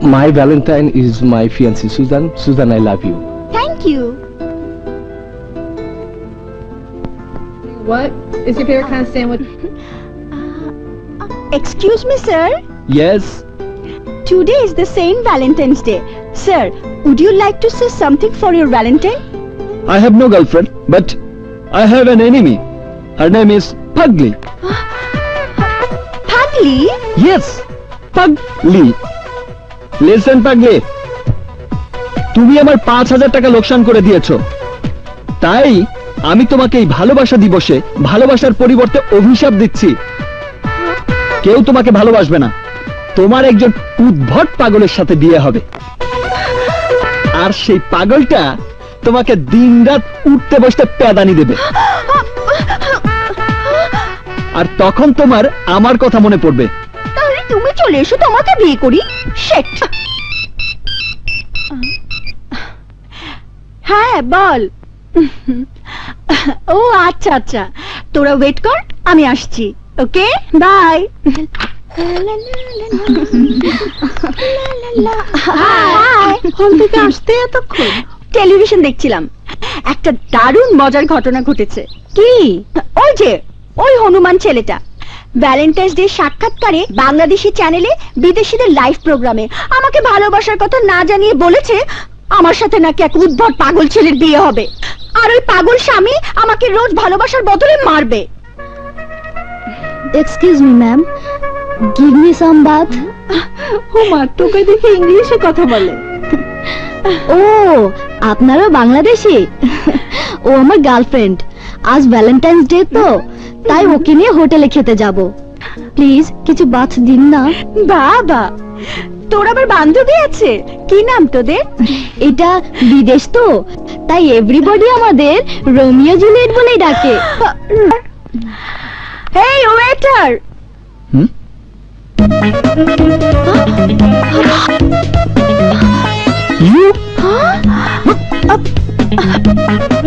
My Valentine is my fiancée, Susan. Susan, I love you. Thank you. What is your favorite kind of sandwich? Excuse me, sir. Yes. Today is the Saint Valentine's Day. Sir, would you like to say something for your Valentine? I have no girlfriend, but I have an enemy. Her name is Pugly. Pugly? Yes, Pugly. Listen, Pugly. তুমি আমার 5000 টাকা লোকসান করে দিয়েছো, তাই আমি তোমাকে এই ভালোবাসা দিবসে ভালোবাসার পরিবর্তে অভিশাপ দিচ্ছি। কেউ তোমাকে ভালোবাসবে না, তোমার একজন উদ্ভট পাগলের সাথে বিয়ে হবে, আর সেই পাগলটা তোমাকে দিনরাত উঠতে বসতে প্যাদানি দেবে, আর তখন তোমার আমার কথা মনে পড়বে। তাহলে তুমি চলে এসো, তোমাকে বিয়ে করি। শেট। হ্যাঁ বল। ও আচ্ছা আচ্ছা, তোরা ওয়েট কর, আমি আসছি। ওকে, বাই। হল থেকে আসতে এতক্ষণ? টেলিভিশন দেখছিলাম, একটা দারুণ মজার ঘটনা ঘটেছে। কি? ওই যে ওই হনুমান ছেলেটা ভ্যালেন্টাইন্স ডে সাক্ষাৎকারে বাংলাদেশি চ্যানেলে বিদেশিদের লাইভ প্রোগ্রামে আমাকে ভালোবাসার কথা না জানিয়ে বলেছে আমার সাথে নাকি এক উদ্ভট পাগল ছেলের বিয়ে হবে, আর ওই পাগল স্বামী আমাকে রোজ ভালোবাসার বদলে মারবে। Excuse me ma'am, give me some bath. ও মা, তোকে দেখে ইংলিশে কথা বলে। ও আপনারও বাংলাদেশি? ও আমার গার্লফ্রেন্ড, আজ ভ্যালেন্টাইন্স ডে তো, তাই ওকে নিয়ে হোটেলে খেতে যাব। প্লিজ কিছু বাথ দিন না। বাবা, তোর আবার বান্ধবী আছে? কি নাম তোদের? এটা বিদেশ তো, তাই এভরিবডি আমাদের রোমিও জুলিয়েট বলেই ডাকে। এই ওয়েটার, হুম?